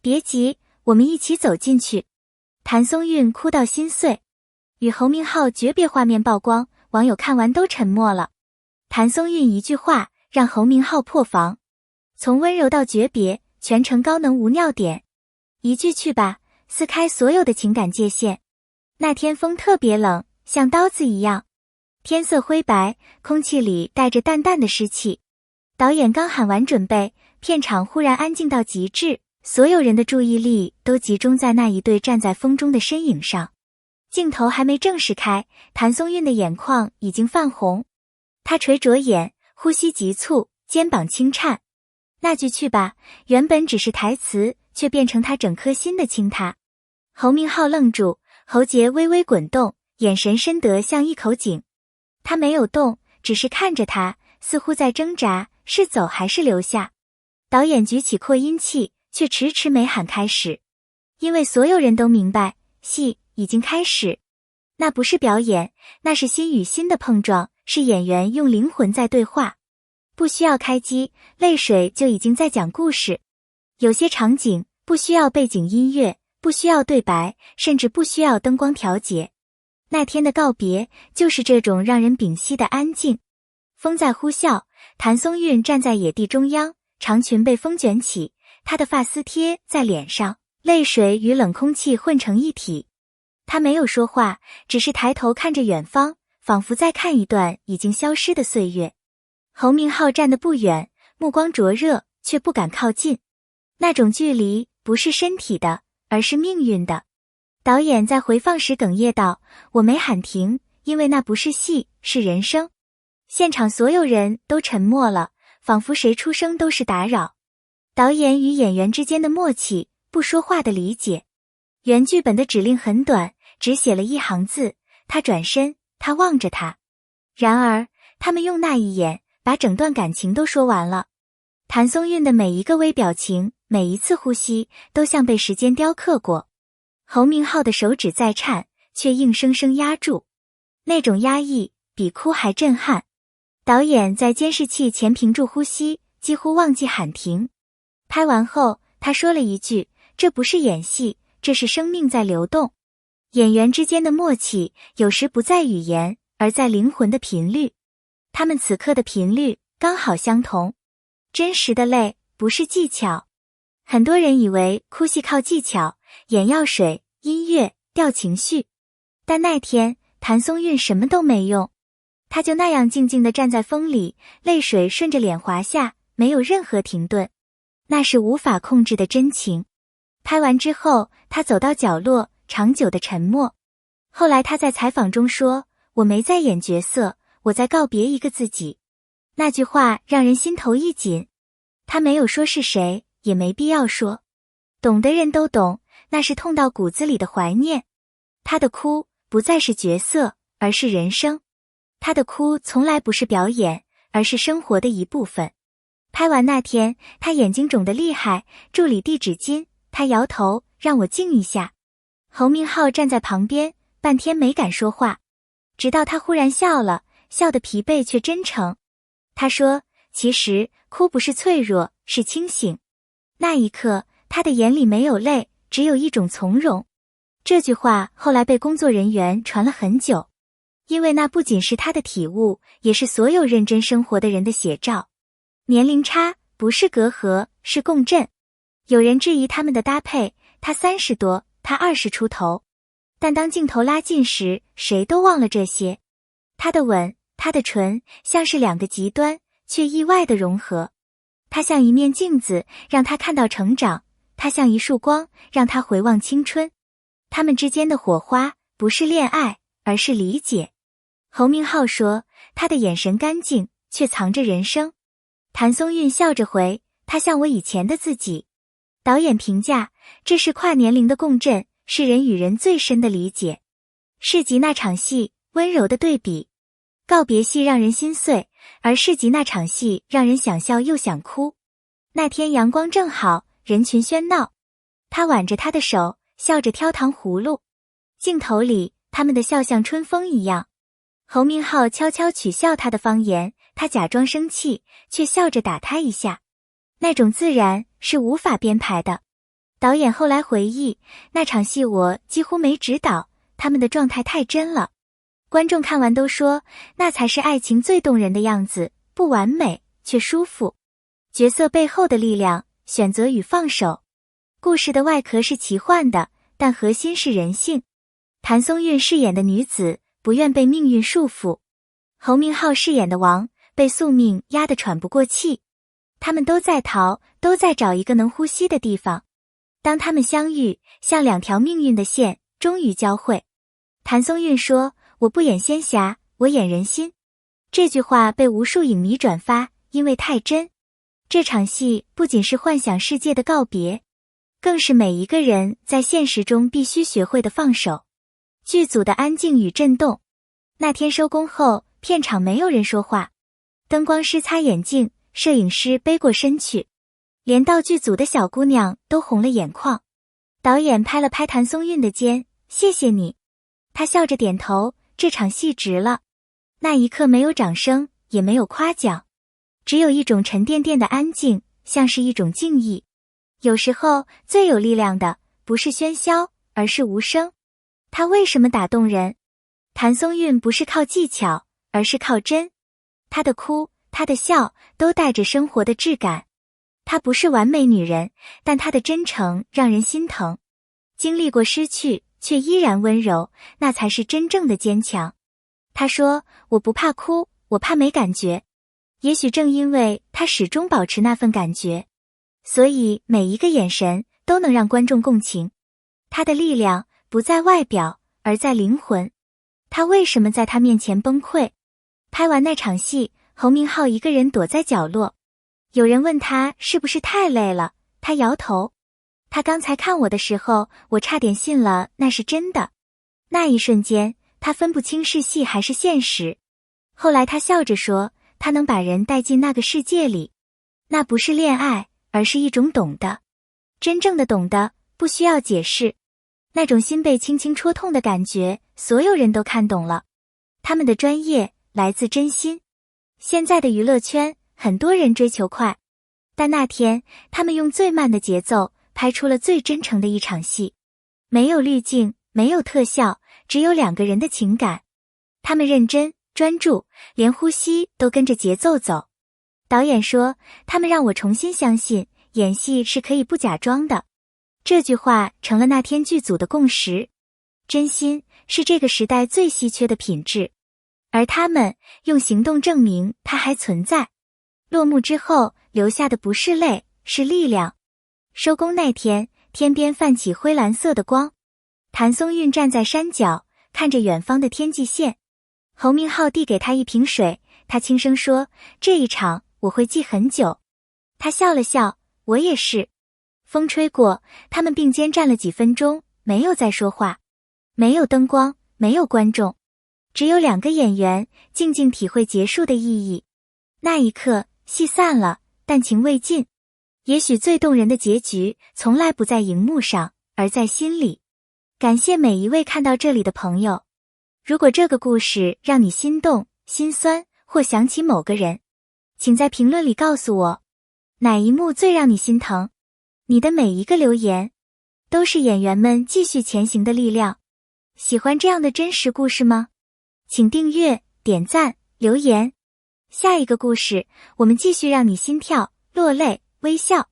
别急，我们一起走进去。谭松韵哭到心碎，与侯明昊诀别画面曝光，网友看完都沉默了。谭松韵一句话让侯明昊破防，从温柔到诀别，全程高能无尿点，一句去吧，撕开所有的情感界限。那天风特别冷，像刀子一样，天色灰白，空气里带着淡淡的湿气。导演刚喊完准备，片场忽然安静到极致，所有人的注意力都集中在那一对站在风中的身影上。镜头还没正式开，谭松韵的眼眶已经泛红，她垂着眼，呼吸急促，肩膀轻颤。那句去吧，原本只是台词，却变成她整颗心的倾塌。侯明昊愣住，喉结微微滚动，眼神深得像一口井。他没有动，只是看着他，似乎在挣扎，是走还是留下。导演举起扩音器，却迟迟没喊开始，因为所有人都明白，戏已经开始。那不是表演，那是心与心的碰撞，是演员用灵魂在对话。不需要开机，泪水就已经在讲故事。有些场景不需要背景音乐，不需要对白，甚至不需要灯光调节。那天的告别就是这种让人屏息的安静。风在呼啸，谭松韵站在野地中央，长裙被风卷起，她的发丝贴在脸上，泪水与冷空气混成一体。她没有说话，只是抬头看着远方，仿佛在看一段已经消失的岁月。侯明昊站得不远，目光灼热，却不敢靠近。那种距离不是身体的，而是命运的。导演在回放时哽咽道，我没喊停，因为那不是戏，是人生。现场所有人都沉默了，仿佛谁出声都是打扰。导演与演员之间的默契，不说话的理解。原剧本的指令很短，只写了一行字，他转身，他望着他。然而，他们用那一眼，把整段感情都说完了。谭松韵的每一个微表情，每一次呼吸，都像被时间雕刻过。侯明昊的手指在颤，却硬生生压住。那种压抑，比哭还震撼。导演在监视器前屏住呼吸，几乎忘记喊停。拍完后，他说了一句，这不是演戏，这是生命在流动。演员之间的默契，有时不在语言，而在灵魂的频率。他们此刻的频率刚好相同。真实的泪不是技巧。很多人以为哭戏靠技巧，眼药水、音乐、调情绪。但那天谭松韵什么都没用，她就那样静静地站在风里，泪水顺着脸滑下，没有任何停顿。那是无法控制的真情。拍完之后，她走到角落，长久的沉默。后来她在采访中说，我没在演角色，我在告别一个自己。那句话让人心头一紧。她没有说是谁，也没必要说。懂的人都懂，那是痛到骨子里的怀念。她的哭不再是角色，而是人生。她的哭从来不是表演，而是生活的一部分。拍完那天，她眼睛肿得厉害，助理递纸巾，她摇头，让我静一下。侯明昊站在旁边，半天没敢说话，直到他忽然笑了，笑得疲惫却真诚。他说，其实哭不是脆弱，是清醒。那一刻，他的眼里没有泪，只有一种从容。这句话后来被工作人员传了很久，因为那不仅是他的体悟，也是所有认真生活的人的写照。年龄差不是隔阂，是共振。有人质疑他们的搭配，他30多，他20出头。但当镜头拉近时，谁都忘了这些。他的吻，他的唇，像是两个极端，却意外的融合。他像一面镜子，让他看到成长；他像一束光，让他回望青春。他们之间的火花，不是恋爱，而是理解。侯明昊说，他的眼神干净，却藏着人生。谭松韵笑着回，他像我以前的自己。导演评价，这是跨年龄的共振，是人与人最深的理解。市集那场戏，温柔的对比。告别戏让人心碎，而市集那场戏让人想笑又想哭。那天阳光正好，人群喧闹。他挽着她的手，笑着挑糖葫芦。镜头里，他们的笑像春风一样。侯明昊悄悄取笑他的方言，他假装生气，却笑着打他一下。那种自然是无法编排的。导演后来回忆，那场戏我几乎没指导，他们的状态太真了。观众看完都说，那才是爱情最动人的样子，不完美，却舒服。角色背后的力量，选择与放手。故事的外壳是奇幻的，但核心是人性。谭松韵饰演的女子，不愿被命运束缚。侯明昊饰演的王，被宿命压得喘不过气。他们都在逃，都在找一个能呼吸的地方。当他们相遇，像两条命运的线，终于交汇。谭松韵说，我不演仙侠，我演人心。这句话被无数影迷转发，因为太真。这场戏不仅是幻想世界的告别，更是每一个人在现实中必须学会的放手。剧组的安静与震动。那天收工后，片场没有人说话，灯光师擦眼镜，摄影师背过身去，连道具组的小姑娘都红了眼眶。导演拍了拍谭松韵的肩，谢谢你。她笑着点头，这场戏值了。那一刻没有掌声，也没有夸奖，只有一种沉甸甸的安静，像是一种敬意。有时候最有力量的，不是喧嚣，而是无声。它为什么打动人？谭松韵不是靠技巧，而是靠真。她的哭，她的笑，都带着生活的质感。她不是完美女人，但她的真诚让人心疼。经历过失去，却依然温柔，那才是真正的坚强。她说，我不怕哭，我怕没感觉。也许正因为她始终保持那份感觉，所以每一个眼神都能让观众共情。她的力量不在外表，而在灵魂。她为什么在她面前崩溃？拍完那场戏，侯明昊一个人躲在角落。有人问他是不是太累了，他摇头。他刚才看我的时候，我差点信了那是真的。那一瞬间，他分不清是戏还是现实。后来他笑着说，他能把人带进那个世界里。那不是恋爱，而是一种懂得。真正的懂得，不需要解释。那种心被轻轻戳痛的感觉，所有人都看懂了。他们的专业来自真心。现在的娱乐圈，很多人追求快，但那天他们用最慢的节奏拍出了最真诚的一场戏。没有滤镜，没有特效，只有两个人的情感。他们认真专注，连呼吸都跟着节奏走。导演说，他们让我重新相信演戏是可以不假装的。这句话成了那天剧组的共识。真心是这个时代最稀缺的品质，而他们用行动证明它还存在。落幕之后，留下的不是泪，是力量。收工那天，天边泛起灰蓝色的光。谭松韵站在山脚，看着远方的天际线。侯明昊递给他一瓶水，他轻声说，这一场我会记很久。他笑了笑，我也是。风吹过，他们并肩站了几分钟，没有再说话。没有灯光，没有观众，只有两个演员静静体会结束的意义。那一刻，戏散了，但情未尽。也许最动人的结局，从来不在荧幕上，而在心里。感谢每一位看到这里的朋友。如果这个故事让你心动、心酸，或想起某个人，请在评论里告诉我，哪一幕最让你心疼？你的每一个留言，都是演员们继续前行的力量。喜欢这样的真实故事吗？请订阅、点赞、留言。下一个故事，我们继续让你心跳、落泪、微笑。